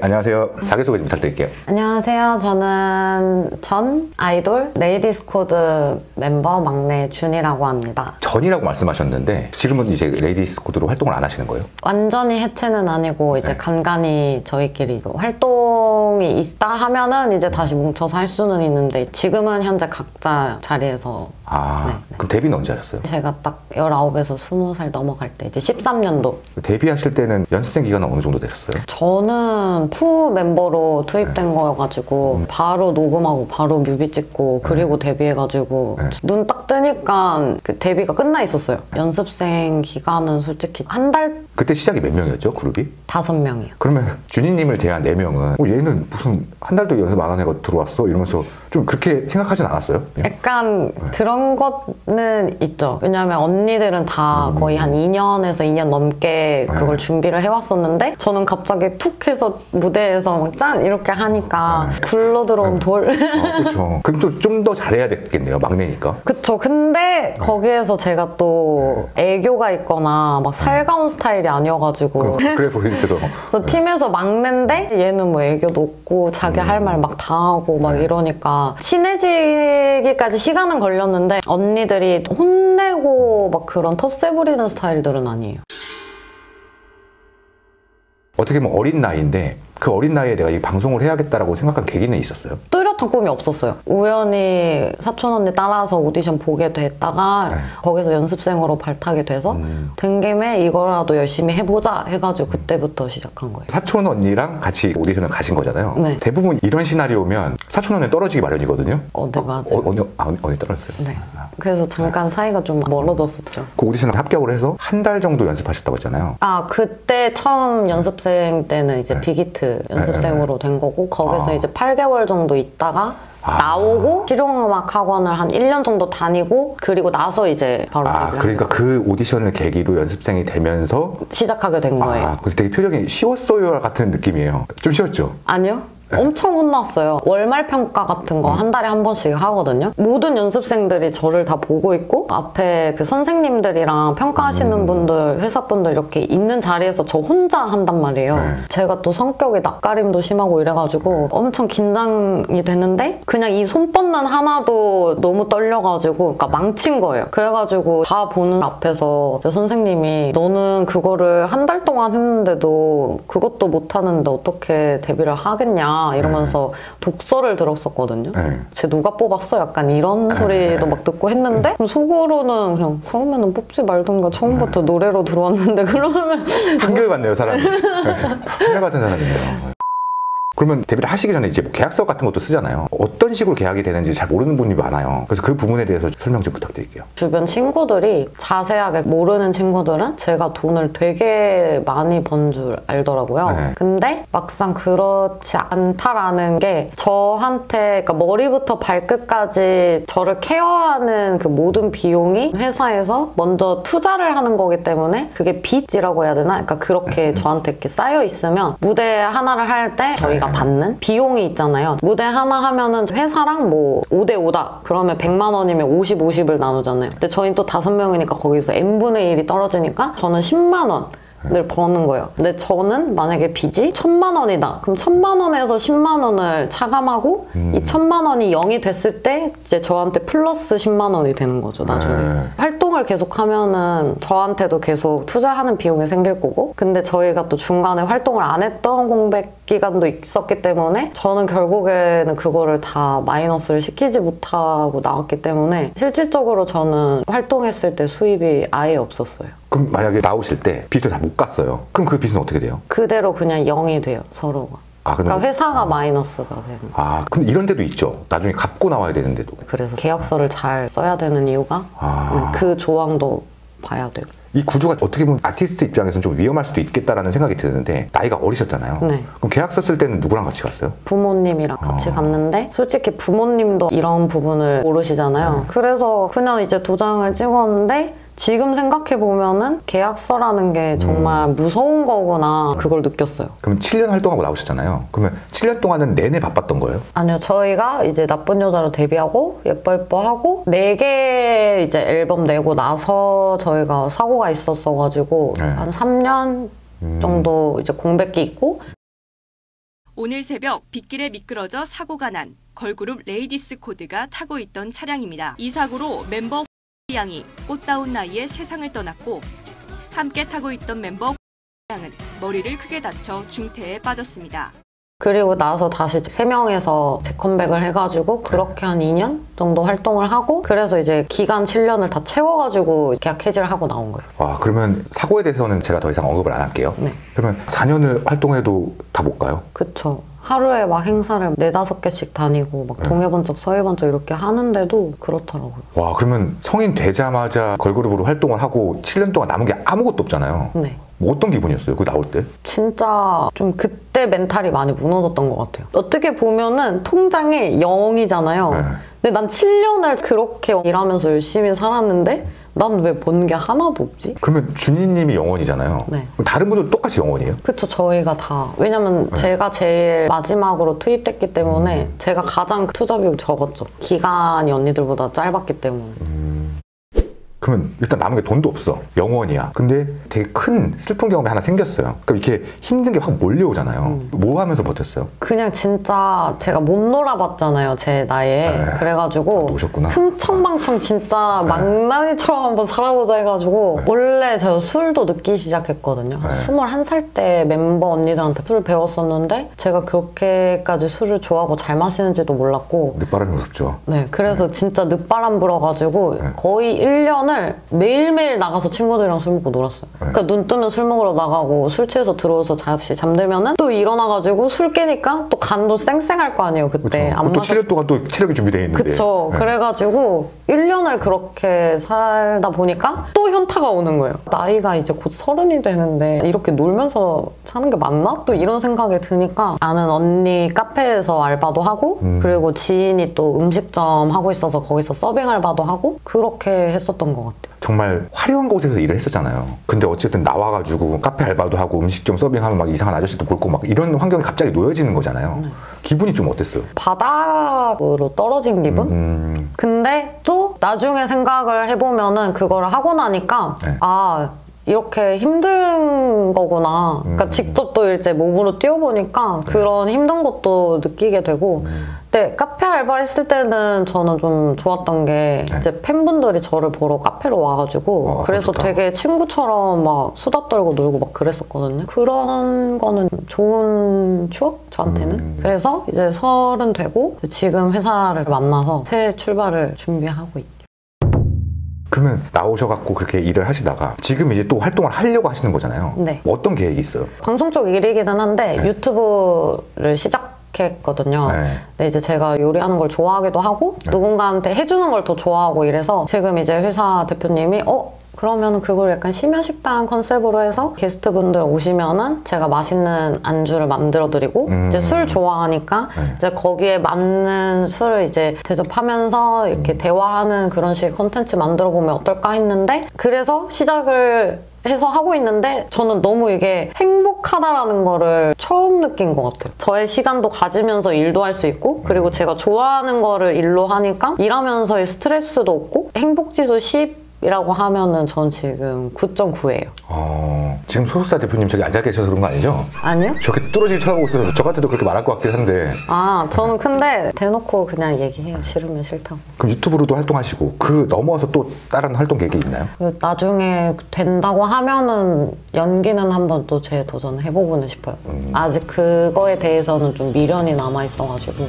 안녕하세요. 자기소개 좀 부탁드릴게요. 안녕하세요. 저는 전 아이돌 레이디스 코드 멤버 막내 준이라고 합니다. 전이라고 말씀하셨는데 지금은 이제 레이디스 코드로 활동을 안 하시는 거예요? 완전히 해체는 아니고 이제 간간히 저희끼리 활동이 있다 하면은 이제 다시 뭉쳐서 할 수는 있는데 지금은 현재 각자 자리에서 그럼 데뷔는 언제 하셨어요? 제가 딱 19에서 20살 넘어갈 때 이제 13년도 데뷔하실 때는 연습생 기간은 어느 정도 되셨어요? 저는 푸 멤버로 투입된 거여가지고 바로 녹음하고 바로 뮤비 찍고 그리고 데뷔해가지고 눈 딱 뜨니까 그 데뷔가 끝나 있었어요. 연습생 기간은 솔직히 한 달? 그때 시작이 몇 명이었죠? 그룹이? 5명이요. 그러면 준이님을 제한 4명은 얘는 무슨 한 달도 연습 안 한 애가 들어왔어? 이러면서 좀 그렇게 생각하진 않았어요? 약간 그런 거는 있죠. 왜냐하면 언니들은 다 거의 한 2년에서 2년 넘게 그걸 준비를 해왔었는데 저는 갑자기 툭 해서 무대에서 막 짠! 이렇게 하니까 굴러 들어온 돌. 그렇죠. 그럼 또 좀 더 잘해야 됐겠네요. 막내니까. 그쵸. 근데 거기에서 제가 또 애교가 있거나 막 살가운 스타일이 아니어가지고 그래 보이세요. 그래서 팀에서 막내인데 얘는 뭐 애교도 없고 자기 할 말 막 다 하고 막 이러니까 친해지기까지 시간은 걸렸는데 언니들이 혼내고 막 그런 텃세 부리는 스타일들은 아니에요. 어떻게 보면 어린 나이인데 그 어린 나이에 내가 이 방송을 해야겠다라고 생각한 계기는 있었어요? 뚜렷한 꿈이 없었어요. 우연히 사촌 언니 따라서 오디션 보게 됐다가 거기서 연습생으로 발탁이 돼서 된 김에 이거라도 열심히 해보자 해가지고 그때부터 시작한 거예요. 사촌 언니랑 같이 오디션을 가신 거잖아요. 네. 대부분 이런 시나리오면 사촌 언니는 떨어지기 마련이거든요. 네, 맞아요. 언니 떨어졌어요? 네. 그래서 잠깐 사이가 좀 멀어졌었죠. 그 오디션을 합격을 해서 한 달 정도 연습하셨다고 했잖아요. 그때 처음 연습생 때는 이제 빅히트 연습생으로 된 거고 거기서 이제 8개월 정도 있다가 나오고 실용음악 학원을 한 1년 정도 다니고 그리고 나서 이제 바로 그러니까 그 오디션을 계기로 연습생이 되면서 시작하게 된 거예요. 되게 표정이 쉬웠어요 같은 느낌이에요. 좀 쉬웠죠? 아니요. 엄청 혼났어요. 월말 평가 같은 거 한 달에 한 번씩 하거든요. 모든 연습생들이 저를 다 보고 있고 앞에 그 선생님들이랑 평가하시는 분들, 회사분들 이렇게 있는 자리에서 저 혼자 한단 말이에요. 제가 또 성격이 낯가림도 심하고 이래가지고 엄청 긴장이 되는데 그냥 이 손 뻗는 하나도 너무 떨려가지고 그러니까 망친 거예요. 그래가지고 다 보는 앞에서 제 선생님이 너는 그거를 한 달 동안 했는데도 그것도 못하는데 어떻게 데뷔를 하겠냐 이러면서 독서를 들었었거든요. 쟤 누가 뽑았어? 약간 이런 소리도 막 듣고 했는데 속으로는 그냥 그러면은 뽑지 말든가 처음부터 노래로 들어왔는데 그러면 한결같네요 사람이. 한결같은 사람이네요. 그러면 데뷔를 하시기 전에 이제 뭐 계약서 같은 것도 쓰잖아요. 어떤 식으로 계약이 되는지 잘 모르는 분이 많아요. 그래서 그 부분에 대해서 설명 좀 부탁드릴게요. 주변 친구들이 자세하게 모르는 친구들은 제가 돈을 되게 많이 번 줄 알더라고요. 근데 막상 그렇지 않다라는 게 저한테 그러니까 머리부터 발끝까지 저를 케어하는 그 모든 비용이 회사에서 먼저 투자를 하는 거기 때문에 그게 빚이라고 해야 되나? 그러니까 그렇게 저한테 이렇게 쌓여 있으면 무대 하나를 할 때 저희가 받는 비용이 있잖아요. 무대 하나 하면은 회사랑 뭐 5대5다 그러면 100만 원이면 50, 50을 나누잖아요. 근데 저희는 또 5명이니까 거기서 n분의 1이 떨어지니까 저는 10만 원을 버는 거예요. 근데 저는 만약에 빚이 1000만 원이다. 그럼 1000만 원에서 10만 원을 차감하고 이 1000만 원이 0이 됐을 때 이제 저한테 플러스 10만 원이 되는 거죠, 나중에. 활동을 계속 하면은 저한테도 계속 투자하는 비용이 생길 거고 근데 저희가 또 중간에 활동을 안 했던 공백 기간도 있었기 때문에 저는 결국에는 그거를 다 마이너스를 시키지 못하고 나왔기 때문에 실질적으로 저는 활동했을 때 수입이 아예 없었어요. 그럼 만약에 나오실 때 빚을 다 못 갔어요. 그럼 그 빚은 어떻게 돼요? 그대로 그냥 0이 돼요, 서로가. 그러니까 회사가 마이너스가 되는 거예요. 근데 이런 데도 있죠. 나중에 갚고 나와야 되는데도. 그래서 계약서를 잘 써야 되는 이유가 그 조항도 봐야 돼요. 이 구조가 어떻게 보면 아티스트 입장에서는 좀 위험할 수도 있겠다라는 생각이 드는데 나이가 어리셨잖아요. 그럼 계약서 쓸 때는 누구랑 같이 갔어요? 부모님이랑 같이 갔는데 솔직히 부모님도 이런 부분을 모르시잖아요. 그래서 그냥 이제 도장을 찍었는데 지금 생각해보면은 계약서라는 게 정말 무서운 거구나 그걸 느꼈어요. 그럼 7년 활동하고 나오셨잖아요. 그러면 7년 동안은 내내 바빴던 거예요? 아니요. 저희가 이제 나쁜 여자로 데뷔하고 예뻐 예뻐 하고 4개 이제 앨범 내고 나서 저희가 사고가 있었어가지고 한 3년 정도 이제 공백기 있고 오늘 새벽 빗길에 미끄러져 사고가 난 걸그룹 레이디스 코드가 타고 있던 차량입니다. 이 사고로 멤버 양이 꽃다운 나이에 세상을 떠났고 함께 타고 있던 멤버 양은 머리를 크게 다쳐 중태에 빠졌습니다. 그리고 나서 다시 3명에서 재컴백을 해가지고 그렇게 한 2년 정도 활동을 하고 그래서 이제 기간 7년을 다 채워가지고 계약 해지를 하고 나온 거예요. 와, 그러면 사고에 대해서는 제가 더 이상 언급을 안 할게요. 네. 그러면 4년을 활동해도 다 못 가요? 그쵸. 하루에 막 행사를 4-5개씩 다니고 막 동해번쩍 서해번쩍 이렇게 하는데도 그렇더라고요. 와, 그러면 성인 되자마자 걸그룹으로 활동을 하고 7년 동안 남은 게 아무것도 없잖아요. 네. 뭐 어떤 기분이었어요? 그거 나올 때? 진짜 좀 그때 멘탈이 많이 무너졌던 것 같아요. 어떻게 보면은 통장에 0이잖아요. 네. 근데 난 7년을 그렇게 일하면서 열심히 살았는데 난 왜 번 게 하나도 없지? 그러면 준희님이 영원이잖아요. 네. 그럼 다른 분들 똑같이 영원이에요? 그쵸, 저희가 다. 왜냐면 제가 제일 마지막으로 투입됐기 때문에 제가 가장 투자 비용이 적었죠. 기간이 언니들보다 짧았기 때문에. 그러면 일단 남은 게 돈도 없어. 영원이야. 근데 되게 큰 슬픈 경험이 하나 생겼어요. 그럼 이렇게 힘든 게 확 몰려오잖아요. 뭐 하면서 버텼어요? 그냥 진짜 제가 못 놀아봤잖아요, 제 나이에. 네. 그래가지고 오셨구나. 흥청망청 진짜 망나니처럼 한번 살아보자 해가지고 원래 제가 술도 늦기 시작했거든요. 21살 때 멤버 언니들한테 술을 배웠었는데 제가 그렇게까지 술을 좋아하고 잘 마시는지도 몰랐고 늦바람이 무섭죠. 네, 그래서 진짜 늦바람 불어가지고 거의 1년을 매일매일 나가서 친구들이랑 술 먹고 놀았어요. 그러니까 눈 뜨면 술 먹으러 나가고 술 취해서 들어와서 다시 잠들면은 또 일어나가지고 술 깨니까 또 간도 쌩쌩할 거 아니에요, 그때. 그렇죠. 또 7년 동안 또 체력이 준비되어 있는데. 그쵸. 네. 그래가지고 1년을 그렇게 살다 보니까 또 현타가 오는 거예요. 나이가 이제 곧 30이 되는데 이렇게 놀면서 사는 게 맞나? 또 이런 생각이 드니까 아는 언니 카페에서 알바도 하고 그리고 지인이 또 음식점 하고 있어서 거기서 서빙 알바도 하고 그렇게 했었던 것 같아요. 정말 화려한 곳에서 일을 했었잖아요. 근데 어쨌든 나와가지고 카페 알바도 하고 음식점 서빙하면 막 이상한 아저씨도 볼고 막 이런 환경이 갑자기 놓여지는 거잖아요. 기분이 좀 어땠어요? 바닥으로 떨어진 기분? 근데 또 나중에 생각을 해보면은 그거를 하고 나니까 아 이렇게 힘든 거구나. 그러니까 직접 또 이제 몸으로 뛰어보니까 그런 힘든 것도 느끼게 되고 근데 카페 알바 했을 때는 저는 좀 좋았던 게 이제 팬분들이 저를 보러 카페로 와가지고 그래서 좋다. 되게 친구처럼 막 수다 떨고 놀고 막 그랬었거든요. 그런 거는 좋은 추억? 저한테는. 그래서 이제 30 되고 지금 회사를 만나서 새 출발을 준비하고 있죠. 그러면 나오셔갖고 그렇게 일을 하시다가 지금 이제 또 활동을 하려고 하시는 거잖아요. 네. 어떤 계획이 있어요? 방송 쪽 일이기는 한데 유튜브를 시작했거든요. 근데 이제 제가 요리하는 걸 좋아하기도 하고 누군가한테 해주는 걸 더 좋아하고 이래서 지금 이제 회사 대표님이 그러면 그걸 약간 심야식당 컨셉으로 해서 게스트분들 오시면은 제가 맛있는 안주를 만들어드리고 이제 술 좋아하니까 이제 거기에 맞는 술을 이제 대접하면서 이렇게 대화하는 그런 식의 컨텐츠 만들어보면 어떨까 했는데 그래서 시작을 해서 하고 있는데 저는 너무 이게 행복하다라는 거를 처음 느낀 것 같아요. 저의 시간도 가지면서 일도 할 수 있고 그리고 제가 좋아하는 거를 일로 하니까 일하면서의 스트레스도 없고 행복지수 10이라고 하면은 전 지금 9.9예요. 지금 소속사 대표님 저기 앉아 계셔서 그런 거 아니죠? 아니요? 저렇게 뚫어지게 쳐다보고 있어서 저 같아도 그렇게 말할 것 같긴 한데. 저는 근데 대놓고 그냥 얘기해요. 싫으면 싫다고. 그럼 유튜브로도 활동하시고 그 넘어서 또 다른 활동 계획이 있나요? 나중에 된다고 하면은 연기는 한번 또 재도전해보고는 싶어요. 아직 그거에 대해서는 좀 미련이 남아있어가지고